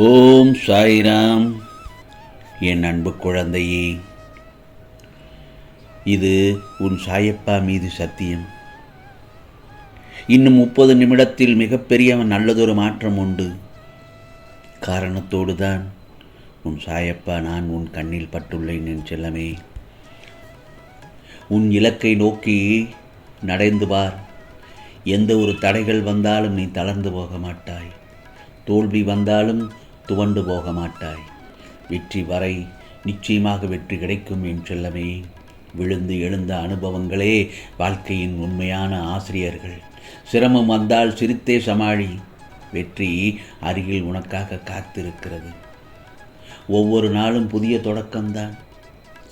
ஓம் சாய்ராம். என் அன்பு குழந்தையே, இது உன் சாயப்பா மீது சத்தியம். இன்னும் 30 நிமிடத்தில் மிகப்பெரிய நல்லதொரு மாற்றம் உண்டு. காரணத்தோடு தான் உன் சாயப்பா நான் உன் கண்ணில் பட்டுள்ளேன் என் செல்லமே. உன் இலக்கை நோக்கி நடந்து பார். எந்த ஒரு தடைகள் வந்தாலும் நீ தளர்ந்து போக மாட்டாய். தோல்வி வந்தாலும் துவண்டு போக மாட்டாய். வெற்றி வரை நிச்சயமாக வெற்றி கிடைக்கும் என் செல்லமே. விழுந்து எழுந்த அனுபவங்களே வாழ்க்கையின் உண்மையான ஆசிரியர்கள். சிரமம் வந்தால் சிரித்தே சமாளி. வெற்றி அருகில் உனக்காக காத்திருக்கிறது. ஒவ்வொரு நாளும் புதிய தொடக்கம்தான்.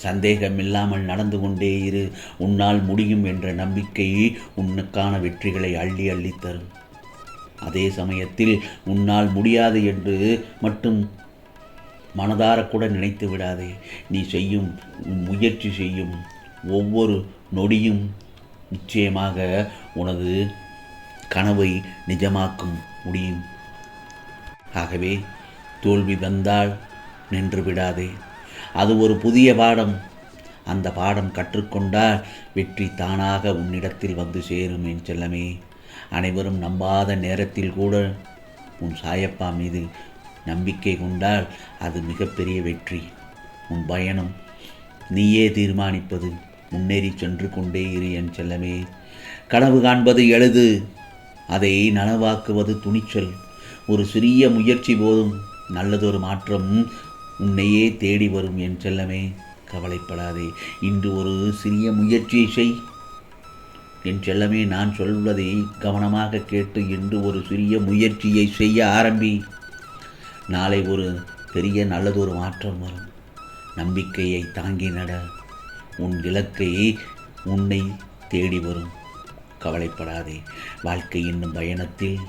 சந்தேகம் இல்லாமல் நடந்து கொண்டே இரு. உன்னால் முடியும் என்ற நம்பிக்கை உன்னுக்கான வெற்றிகளை அள்ளி அள்ளி தரும். அதே சமயத்தில் உன்னால் முடியாது என்று மட்டும் மனதார கூட நினைத்து விடாதே. நீ செய்யும் முயற்சி செய்யும் ஒவ்வொரு நொடியும் நிச்சயமாக உனது கனவை நிஜமாக்கும் முடியும். ஆகவே தோல்வி வந்தால் நின்று விடாதே. அது ஒரு புதிய பாடம். அந்த பாடம் கற்றுக்கொண்டால் வெற்றி தானாக உன்னிடத்தில் வந்து சேரும் என் செல்லமே. அனைவரும் நம்பாத நேரத்தில் கூட உன் சாயப்பா மீது நம்பிக்கை கொண்டால் அது மிகப்பெரிய வெற்றி. உன் பயணம் நீயே தீர்மானிப்பது. முன்னேறி சென்று கொண்டே இரு என் செல்லமே. கனவு காண்பது எளிது, அதை நனவாக்குவது துணிச்சல். ஒரு சிறிய முயற்சி போதும் நல்லதொரு மாற்றம் உன்னையே தேடி வரும் என் செல்லமே. கவலைப்படாதே. இன்று ஒரு சிறிய முயற்சியை செய் என் செல்லமே. நான் சொல்வதை கவனமாக கேட்டு இன்று ஒரு சிறிய முயற்சியை செய்ய ஆரம்பி. நாளை ஒரு பெரிய நல்லதொரு மாற்றம் வரும். நம்பிக்கையை தாங்கி நட. உன் இலக்கை உன்னை தேடி வரும். கவலைப்படாதே. வாழ்க்கை என்னும் பயணத்தில்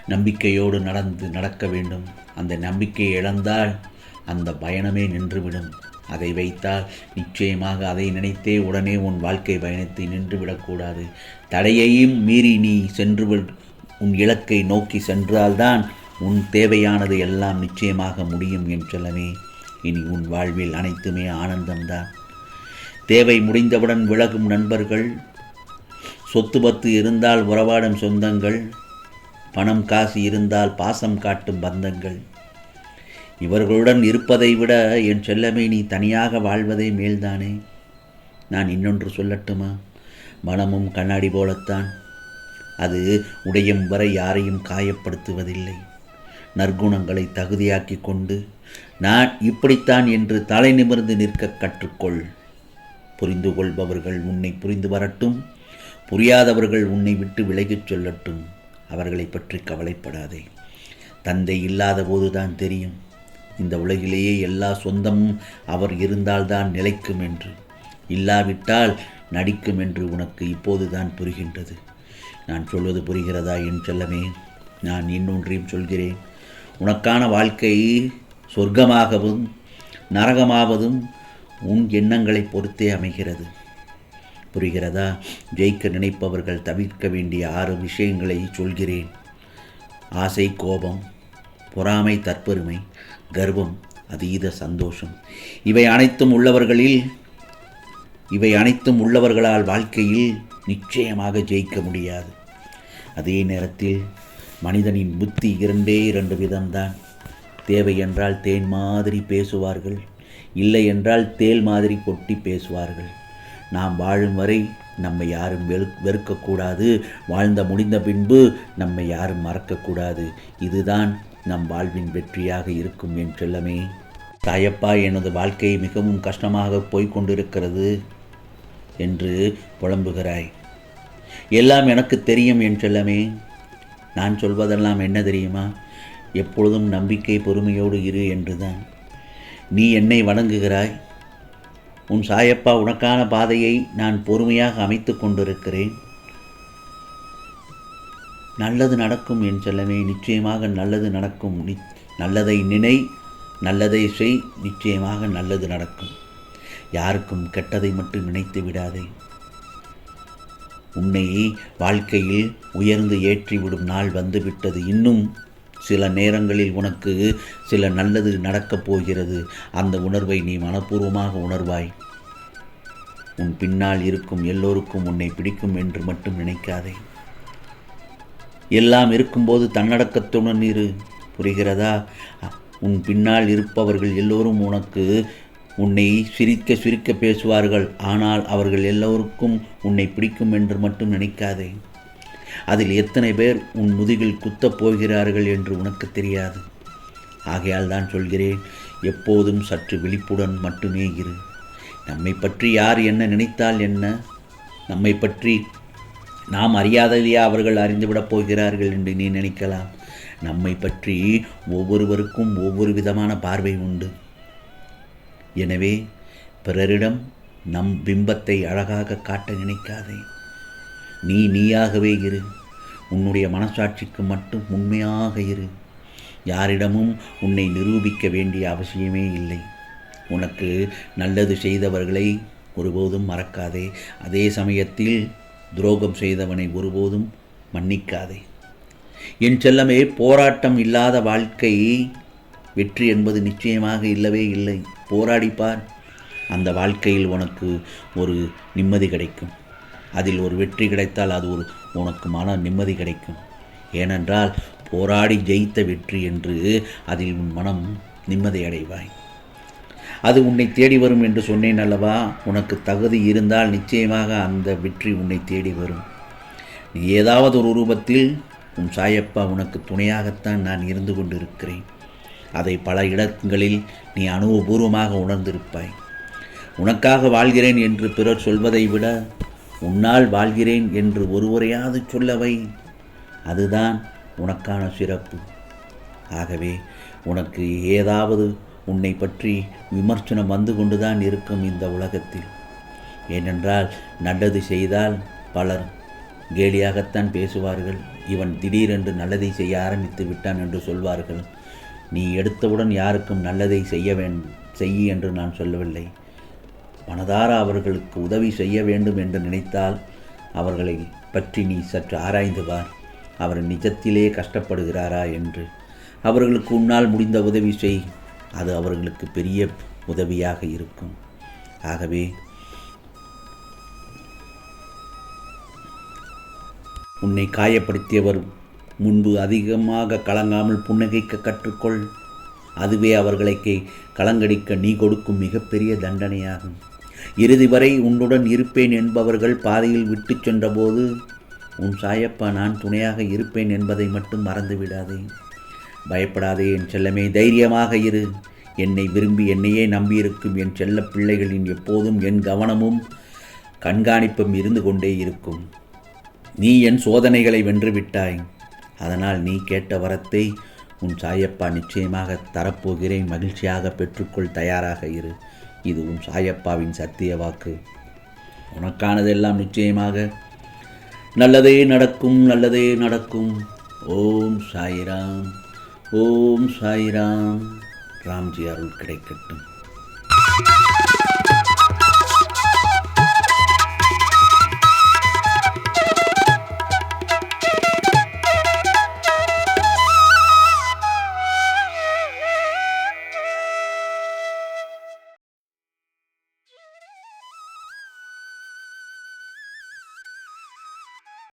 நம்பிக்கையோடு நடக்க வேண்டும். அந்த நம்பிக்கையை இழந்தால் அந்த பயணமே நின்றுவிடும். அதை வைத்தால் நிச்சயமாக அதை நினைத்தே உடனே உன் வாழ்க்கை பயணத்தை நின்றுவிடக்கூடாது. தடையையும் மீறி நீ உன் இலக்கை நோக்கி சென்றால்தான் உன் தேவையானது எல்லாம் நிச்சயமாக முடியும் என் செல்லமே. இனி உன் வாழ்வில் அனைத்துமே ஆனந்தம்தான். தேவை முடிந்தவுடன் விலகும் நண்பர்கள், சொத்து பத்து இருந்தால் உறவாடும் சொந்தங்கள், பணம் காசு இருந்தால் பாசம் காட்டும் பந்தங்கள், இவர்களுடன் இருப்பதை விட என் செல்லமே நீ தனியாக வாழ்வதே மேல்தானே. நான் இன்னொன்று சொல்லட்டுமா? மனமும் கண்ணாடி போலத்தான். அது உடையும் வரை யாரையும் காயப்படுத்துவதில்லை. நற்குணங்களை தகுதியாக்கி கொண்டு நான் இப்படித்தான் என்று தலை நிமிர்ந்து நிற்க கற்றுக்கொள். புரிந்து கொள்பவர்கள் உன்னை புரிந்து வரட்டும். புரியாதவர்கள் உன்னை விட்டு விலகிச் சொல்லட்டும். அவர்களை பற்றி கவலைப்படாதே. தந்தை இல்லாத போதுதான் தெரியும் இந்த உலகிலேயே எல்லா சொந்தமும் அவர் இருந்தால்தான் நிலைக்கும் என்று. இல்லாவிட்டால் நடிக்கும் என்று உனக்கு இப்போதுதான் புரிகின்றது. நான் சொல்வது புரிகிறதா என் செல்லமே? நான் இன்னொன்றையும் சொல்கிறேன். உனக்கான வாழ்க்கை சொர்க்கமாகவும் நரகமாவதும் உன் எண்ணங்களை பொறுத்தே அமைகிறது. புரிகிறதா? ஜெயிக்க நினைப்பவர்கள் தவிர்க்க வேண்டிய 6 விஷயங்களை சொல்கிறேன். ஆசை, கோபம், பொறாமை, தற்பெருமை, கர்வம், அதீத சந்தோஷம். இவை அனைத்தும் உள்ளவர்களால் வாழ்க்கையில் நிச்சயமாக ஜெயிக்க முடியாது. அதே நேரத்தில் மனிதனின் புத்தி 2 விதம்தான். தேவை என்றால் தேன் மாதிரி பேசுவார்கள், இல்லை என்றால் தேள் மாதிரி கொட்டி பேசுவார்கள். நாம் வாழும் வரை நம்மை யாரும் வெறுக்கக்கூடாது. வாழ்ந்த முடிந்த பின்பு நம்மை யாரும் மறக்கக்கூடாது. இதுதான் நம் வாழ்வின் வெற்றியாக இருக்கும் என் செல்லமே. சாயப்பா, எனது வாழ்க்கை மிகவும் கஷ்டமாக போய்கொண்டிருக்கிறது என்று புலம்புகிறாய். எல்லாம் எனக்கு தெரியும் என் செல்லமே. நான் சொல்வதெல்லாம் என்ன தெரியுமா? எப்பொழுதும் நம்பிக்கை, பொறுமையோடு இரு என்றுதான். நீ என்னை வணங்குகிறாய். உன் சாயப்பா உனக்கான பாதையை நான் பொறுமையாக அமைத்து கொண்டிருக்கிறேன். நல்லது நடக்கும் என் செல்லமே. நிச்சயமாக நல்லது நடக்கும். நல்லதை நினை, நல்லதை செய். நிச்சயமாக நல்லது நடக்கும். யாருக்கும் கெட்டதை மட்டும் நினைத்து விடாதே. உன்னை வாழ்க்கையில் உயர்ந்து ஏற்றிவிடும் நாள் வந்துவிட்டது. இன்னும் சில நேரங்களில் உனக்கு சில நல்லது நடக்கப் போகிறது. அந்த உணர்வை நீ மனப்பூர்வமாக உணர்வாய். உன் பின்னால் இருக்கும் எல்லோருக்கும் உன்னை பிடிக்கும் என்று மட்டும் நினைக்காதே. எல்லாம் இருக்கும்போது தன்னடக்கத்துடன் இரு. புரிகிறதா? உன் பின்னால் இருப்பவர்கள் எல்லோரும் உன்னை சிரிக்க பேசுவார்கள். ஆனால் அவர்கள் எல்லோருக்கும் உன்னை பிடிக்கும் என்று மட்டும் நினைக்காதே. அதில் எத்தனை பேர் உன் முதுகில் குத்தப் போகிறார்கள் என்று உனக்கு தெரியாது. ஆகையால் தான் சொல்கிறேன், எப்போதும் சற்று விழிப்புடன் மட்டுமே இரு. நம்மை பற்றி யார் என்ன நினைத்தால் என்ன? நம்மை பற்றி நாம் அறியாததையா அவர்கள் அறிந்துவிடப் போகிறார்கள் என்று நீ நினைக்கலாம். நம்மை பற்றி ஒவ்வொருவருக்கும் ஒவ்வொரு விதமான பார்வை உண்டு. எனவே பிறரிடம் நம் பிம்பத்தை அழகாக காட்ட நினைக்காதே. நீயாகவே இரு. உன்னுடைய மனசாட்சிக்கு மட்டும் உண்மையாக இரு. யாரிடமும் உன்னை நிரூபிக்க வேண்டிய அவசியமே இல்லை. உனக்கு நல்லது செய்தவர்களை ஒருபோதும் மறக்காதே. அதே சமயத்தில் துரோகம் செய்தவனை ஒருபோதும் மன்னிக்காதே. என் செல்லமே, போராட்டம் இல்லாத வாழ்க்கை வெற்றி என்பது நிச்சயமாக இல்லவே இல்லை. போராடிப்பார். அந்த வாழ்க்கையில் உனக்கு ஒரு நிம்மதி கிடைக்கும். அதில் ஒரு வெற்றி கிடைத்தால் அது உனக்கு மன நிம்மதி கிடைக்கும். ஏனென்றால் போராடி ஜெயித்த வெற்றி என்று அதில் உன் மனம் நிம்மதி அடைவாய். அது உன்னை தேடி வரும் என்று சொன்னேன் அல்லவா? உனக்கு தகுதி இருந்தால் நிச்சயமாக அந்த வெற்றி உன்னை தேடி வரும். நீ ஏதாவது ஒரு ரூபத்தில் உன் சாயப்பா உனக்கு துணையாகத்தான் நான் இருந்து கொண்டிருக்கிறேன். அதை பல இடங்களில் நீ அனுபவபூர்வமாக உணர்ந்திருப்பாய். உனக்காக வாழ்கிறேன் என்று பிறர் சொல்வதை விட உன்னால் வாழ்கிறேன் என்று ஒருவரையாவது சொல்லவை. அதுதான் உனக்கான சிறப்பு. ஆகவே உனக்கு ஏதாவது உன்னை பற்றி விமர்சனம் வந்து கொண்டுதான் இருக்கும் இந்த உலகத்தில். ஏனென்றால் நல்லது செய்தால் பலர் கேலியாகத்தான் பேசுவார்கள். இவன் திடீரென்று நல்லதை செய்ய ஆரம்பித்து விட்டான் என்று சொல்வார்கள். நீ எடுத்தவுடன் யாருக்கும் நல்லதை செய் என்று நான் சொல்லவில்லை. மனதார அவர்களுக்கு உதவி செய்ய வேண்டும் என்று நினைத்தால் அவர்களை பற்றி நீ சற்று ஆராய்ந்து பார். அவர் நிஜத்திலே கஷ்டப்படுகிறாரா என்று. அவர்களுக்கு உன்னால் முடிந்த உதவி செய். அது அவர்களுக்கு பெரிய உதவியாக இருக்கும். ஆகவே உன்னை காயப்படுத்தியவர் முன்பு அதிகமாக கலங்காமல் புன்னகைக்க கற்றுக்கொள். அதுவே அவர்களை கலங்கடிக்க நீ கொடுக்கும் மிகப்பெரிய தண்டனையாகும். இறுதி வரை உன்னுடன் இருப்பேன் என்பவர்கள் பாதையில் விட்டு சென்றபோது உன் சாயப்பா நான் துணையாக இருப்பேன் என்பதை மட்டும் மறந்துவிடாதே. பயப்படாதே என் செல்லமே, தைரியமாக இரு. என்னை விரும்பி என்னையே நம்பியிருக்கும் என் செல்ல பிள்ளைகளின் எப்போதும் என் கவனமும் கண்காணிப்பும் இருந்து கொண்டே இருக்கும். நீ என் சோதனைகளை வென்றுவிட்டாய். அதனால் நீ கேட்ட வரத்தை உன் சாயப்பா நிச்சயமாக தரப்போகிறேன். மகிழ்ச்சியாக பெற்றுக்கொள். தயாராக இரு. இது உன் சாயப்பாவின் சத்திய வாக்கு. உனக்கானதெல்லாம் நிச்சயமாக நல்லதே நடக்கும். நல்லதே நடக்கும். ஓம் சாய்ராம். ஓம் சாய்ராம். ராம்ஜி அருள் கிடைக்கட்டும்.